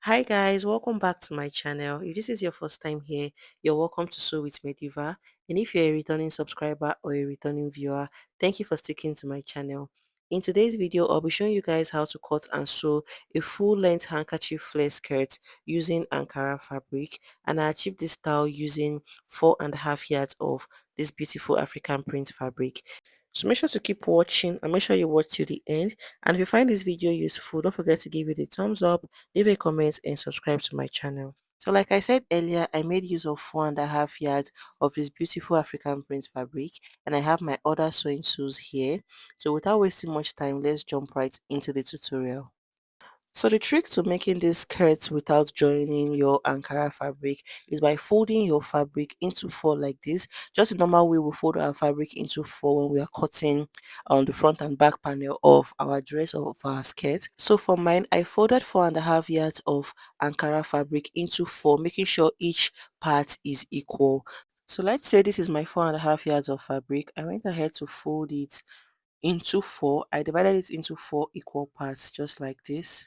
Hi guys, welcome back to my channel. If this is your first time here, you're welcome to Sew with Mediva. And if you're a returning subscriber or a returning viewer, thank you for sticking to my channel. In today's video, I'll be showing you guys how to cut and sew a full-length handkerchief flare skirt using Ankara fabric, and I achieved this style using 4.5 yards of this beautiful African print fabric. So make sure to keep watching and make sure you watch till the end. And if you find this video useful, don't forget to give it a thumbs up, leave a comment and subscribe to my channel. So like I said earlier, I made use of 4.5 yards of this beautiful African print fabric, and I have my other sewing tools here. So without wasting much time, let's jump right into the tutorial. So the trick to making these skirts without joining your Ankara fabric is by folding your fabric into four like this. Just the normal way we fold our fabric into four when we are cutting on the front and back panel of our dress or of our skirt. So for mine, I folded 4.5 yards of Ankara fabric into four, making sure each part is equal. So let's say this is my 4.5 yards of fabric. I went ahead to fold it into four. I divided it into four equal parts just like this.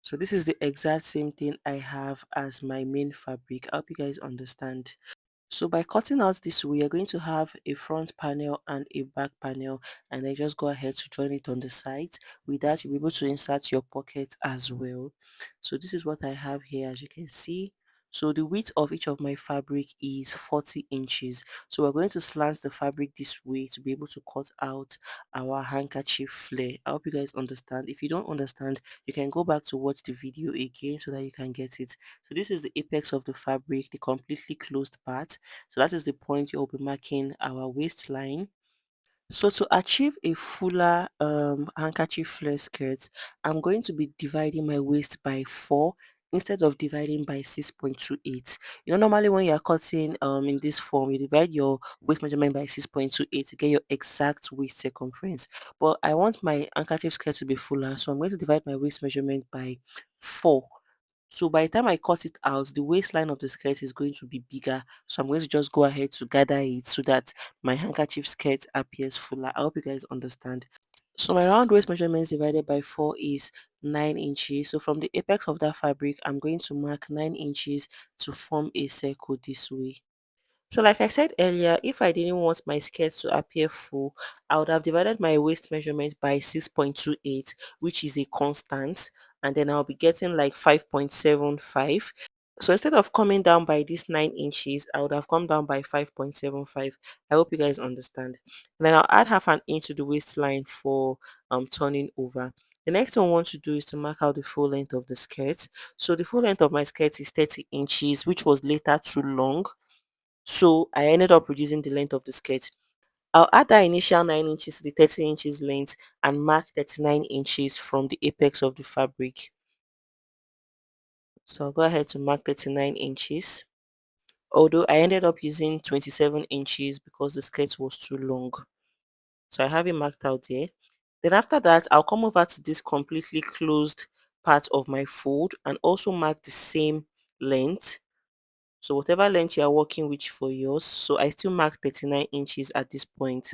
So this is the exact same thing I have as my main fabric. I hope you guys understand. So by cutting out this way, you're going to have a front panel and a back panel, and then just go ahead to join it on the sides. With that, you'll be able to insert your pocket as well. So this is what I have here, as you can see. So the width of each of my fabric is 40 inches. So we're going to slant the fabric this way to be able to cut out our handkerchief flare. I hope you guys understand. If you don't understand, you can go back to watch the video again so that you can get it. So this is the apex of the fabric, the completely closed part. So that is the point you'll be marking our waistline. So to achieve a fuller handkerchief flare skirt, I'm going to be dividing my waist by 4 instead of dividing by 6.28. Normally when you're cutting in this form, you divide your waist measurement by 6.28 to get your exact waist circumference. But I want my handkerchief skirt to be fuller, so I'm going to divide my waist measurement by 4. So by the time I cut it out, the waistline of the skirt is going to be bigger. So I'm going to just go ahead to gather it so that my handkerchief skirt appears fuller. I hope you guys understand. So my round waist measurements divided by 4 is 9 inches. So from the apex of that fabric, I'm going to mark 9 inches to form a circle this way. So like I said earlier, if I didn't want my skirt to appear full, I would have divided my waist measurement by 6.28, which is a constant, and then I'll be getting like 5.75. So instead of coming down by this 9 inches, I would have come down by 5.75. I hope you guys understand. And then I'll add half an inch to the waistline for turning over. The next thing I want to do is to mark out the full length of the skirt. So the full length of my skirt is 30 inches, which was later too long. So I ended up reducing the length of the skirt. I'll add that initial 9 inches to the 30 inches length and mark 39 inches from the apex of the fabric. So I'll go ahead to mark 39 inches. Although I ended up using 27 inches because the skirt was too long. So I have it marked out there. Then after that, I'll come over to this completely closed part of my fold and also mark the same length. So whatever length you are working with for yours. So I still mark 39 inches at this point.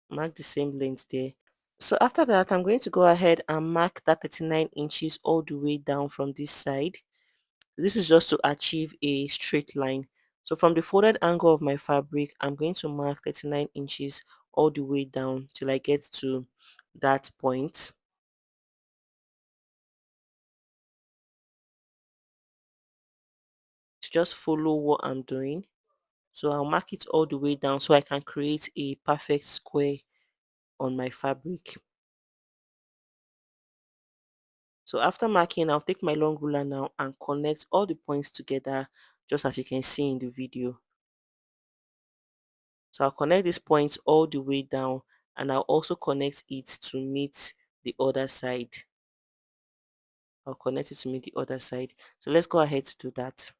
Mark the same length there. So after that, I'm going to go ahead and mark that 39 inches all the way down from this side. This is just to achieve a straight line. So from the folded angle of my fabric, I'm going to mark 39 inches all the way down till I get to that point. To just follow what I'm doing. So I'll mark it all the way down so I can create a perfect square on my fabric. So after marking, I'll take my long ruler now and connect all the points together just as you can see in the video. So I'll connect these points all the way down and I'll also connect it to meet the other side. I'll connect it to meet the other side. So let's go ahead to do that.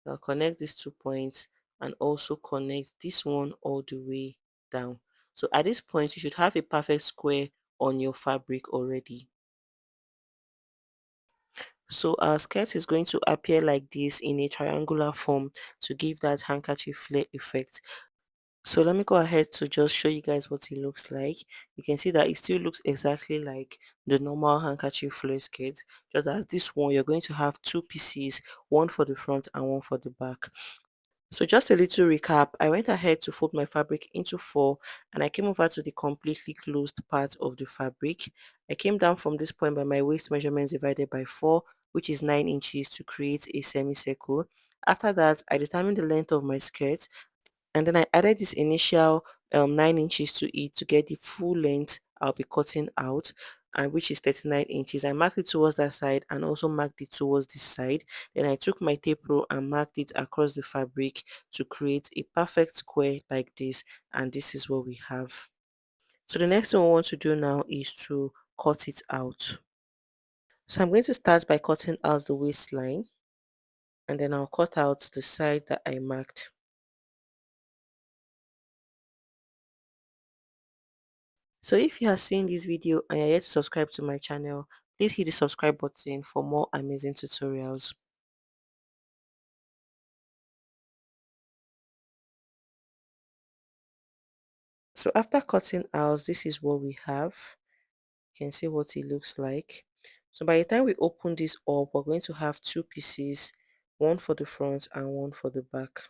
So I'll connect these 2 points and also connect this one all the way down. So at this point, you should have a perfect square on your fabric already. So our skirt is going to appear like this in a triangular form to give that handkerchief flare effect. So let me go ahead to just show you guys what it looks like. You can see that it still looks exactly like the normal handkerchief flare skirt, just as this one you're going to have two pieces, one for the front and one for the back. So just a little recap, I went ahead to fold my fabric into four and I came over to the completely closed part of the fabric. I came down from this point by my waist measurements divided by 4, which is 9 inches, to create a semicircle. After that, I determined the length of my skirt and then I added this initial 9 inches to it to get the full length I'll be cutting out, and which is 39 inches. I marked it towards that side and also marked it towards this side. Then I took my tape rule and marked it across the fabric to create a perfect square like this, and this is what we have. So the next thing we want to do now is to cut it out. So I'm going to start by cutting out the waistline, and then I'll cut out the side that I marked. So if you are seeing this video and you're yet to subscribe to my channel, please hit the subscribe button for more amazing tutorials. So after cutting out, this is what we have. You can see what it looks like. So by the time we open this up, we're going to have two pieces, one for the front and one for the back.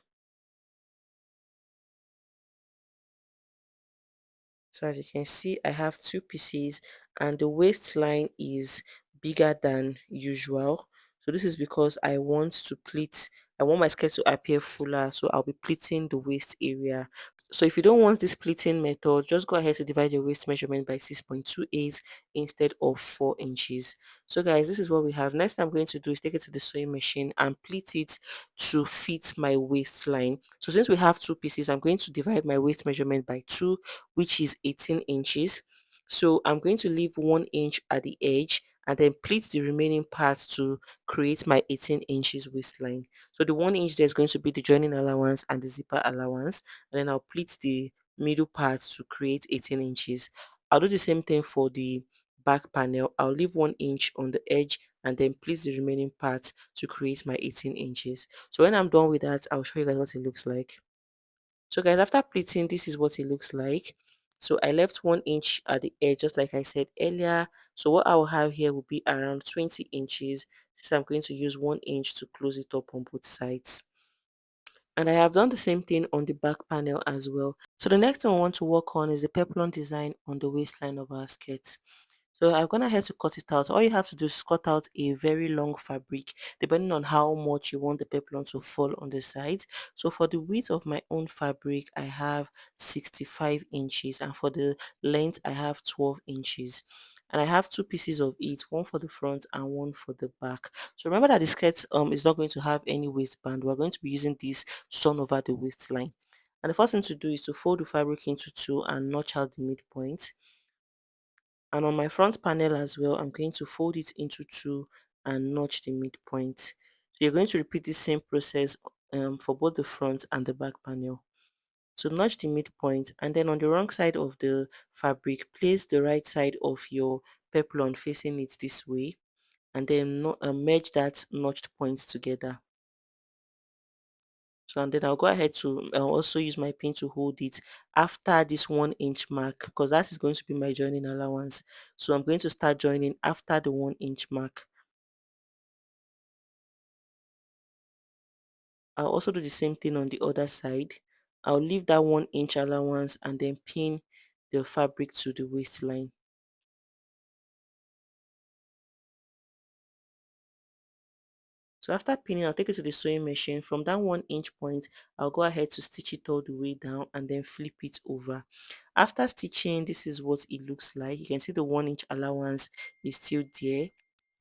So as you can see, I have two pieces and the waistline is bigger than usual. So this is because I want to pleat, I want my skirt to appear fuller, so I'll be pleating the waist area. So if you don't want this pleating method, just go ahead to divide your waist measurement by 6.28 instead of 4 inches. So guys, this is what we have. Next thing I'm going to do is take it to the sewing machine and pleat it to fit my waistline. So since we have two pieces, I'm going to divide my waist measurement by 2, which is 18 inches. So I'm going to leave 1 inch at the edge and then pleat the remaining part to create my 18 inches waistline. So the 1 inch there is going to be the joining allowance and the zipper allowance, and then I'll pleat the middle part to create 18 inches. I'll do the same thing for the back panel. I'll leave 1 inch on the edge and then pleat the remaining part to create my 18 inches. So when I'm done with that, I'll show you guys what it looks like. So guys, after pleating, this is what it looks like. So I left 1 inch at the edge, just like I said earlier. So what I will have here will be around 20 inches, since I'm going to use 1 inch to close it up on both sides. And I have done the same thing on the back panel as well. So the next thing I want to work on is the peplum design on the waistline of our skirt. So I'm gonna have to cut it out. All you have to do is cut out a very long fabric, depending on how much you want the peplum to fall on the sides. So for the width of my own fabric, I have 65 inches, and for the length, I have 12 inches. And I have two pieces of it, one for the front and one for the back. So remember that the skirt is not going to have any waistband. We're going to be using this to turn over the waistline. And the first thing to do is to fold the fabric into two and notch out the midpoint. And on my front panel as well, I'm going to fold it into two and notch the midpoint. So you're going to repeat the same process for both the front and the back panel. So notch the midpoint, and then on the wrong side of the fabric, place the right side of your peplum facing it this way, and then merge that notched point together. So and then I'll go ahead to also use my pin to hold it after this 1 inch mark, because that is going to be my joining allowance. So I'm going to start joining after the 1 inch mark. I'll also do the same thing on the other side. I'll leave that 1 inch allowance and then pin the fabric to the waistline. So after pinning, I'll take it to the sewing machine. From that 1 inch point, I'll go ahead to stitch it all the way down and then flip it over. After stitching, this is what it looks like. You can see the 1 inch allowance is still there.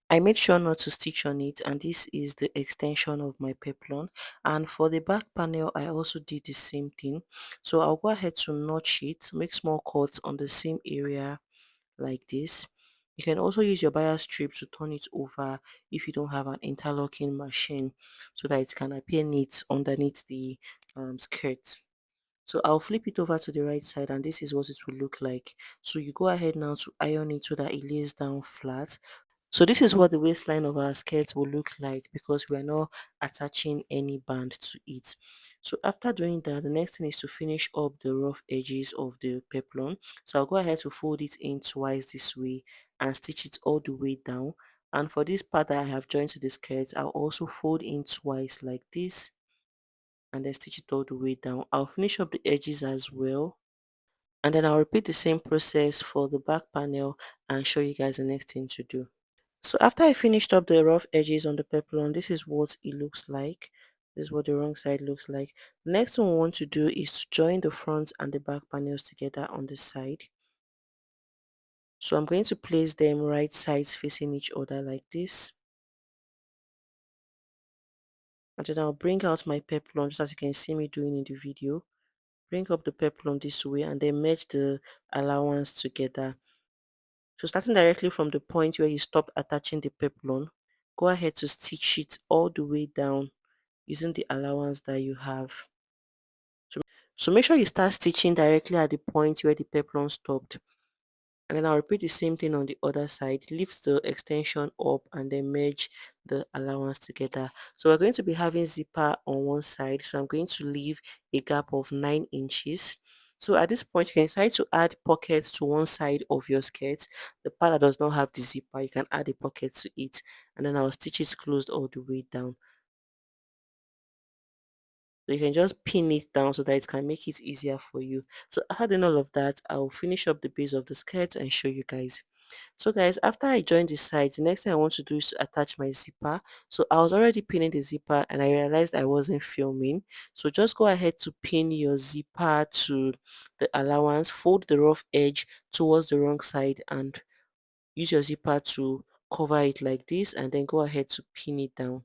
I made sure not to stitch on it, and this is the extension of my peplum. And for the back panel, I also did the same thing. So I'll go ahead to notch it, make small cuts on the same area like this. You can also use your bias strip to turn it over if you don't have an interlocking machine, so that it can appear neat underneath the skirt. So I'll flip it over to the right side, and this is what it will look like. So you go ahead now to iron it so that it lays down flat. So this is what the waistline of our skirt will look like because we are not attaching any band to it. So after doing that, the next thing is to finish up the rough edges of the peplum. So I'll go ahead to fold it in twice this way and stitch it all the way down. And for this part that I have joined to the skirt, I'll also fold in twice like this and then stitch it all the way down. I'll finish up the edges as well, and then I'll repeat the same process for the back panel and show you guys the next thing to do. So after I finished up the rough edges on the peplum, this is what it looks like. This is what the wrong side looks like. The next thing we want to do is to join the front and the back panels together on the side. So I'm going to place them right sides facing each other like this. And then I'll bring out my peplum just as you can see me doing in the video. Bring up the peplum this way and then merge the allowance together. So starting directly from the point where you stop attaching the peplum, go ahead to stitch it all the way down using the allowance that you have. So make sure you start stitching directly at the point where the peplum stopped. And then I'll repeat the same thing on the other side. Lift the extension up and then merge the allowance together. So we're going to be having zipper on one side. So I'm going to leave a gap of 9 inches. So at this point, you can decide to add pockets to one side of your skirt. The part that does not have the zipper, you can add a pocket to it. And then I'll stitch it closed all the way down. So you can just pin it down so that it can make it easier for you. So after doing all of that, I'll finish up the base of the skirt and show you guys. So guys, after I joined the side, the next thing I want to do is to attach my zipper. So I was already pinning the zipper and I realized I wasn't filming. So just go ahead to pin your zipper to the allowance, fold the rough edge towards the wrong side and use your zipper to cover it like this and then go ahead to pin it down.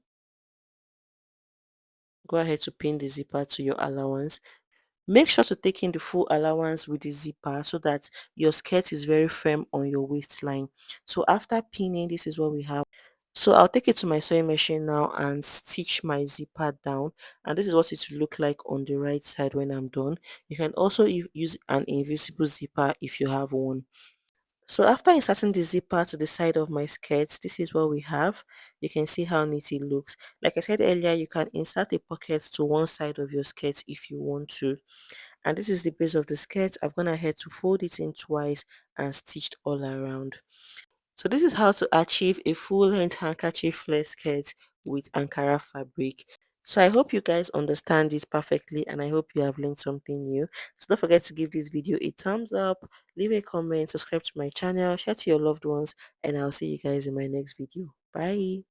Go ahead to pin the zipper to your allowance. Make sure to take in the full allowance with the zipper so that your skirt is very firm on your waistline. So after pinning, this is what we have. So I'll take it to my sewing machine now and stitch my zipper down, and this is what it will look like on the right side when I'm done. You can also use an invisible zipper if you have one. So after inserting the zipper to the side of my skirt, this is what we have. You can see how neat it looks. Like I said earlier, you can insert a pocket to one side of your skirt if you want to. And this is the base of the skirt. I've gone ahead to fold it in twice and stitched all around. So this is how to achieve a full-length handkerchief flare skirt with Ankara fabric. So I hope you guys understand this perfectly and I hope you have learned something new. So don't forget to give this video a thumbs up, leave a comment, subscribe to my channel, share to your loved ones, and I'll see you guys in my next video. Bye.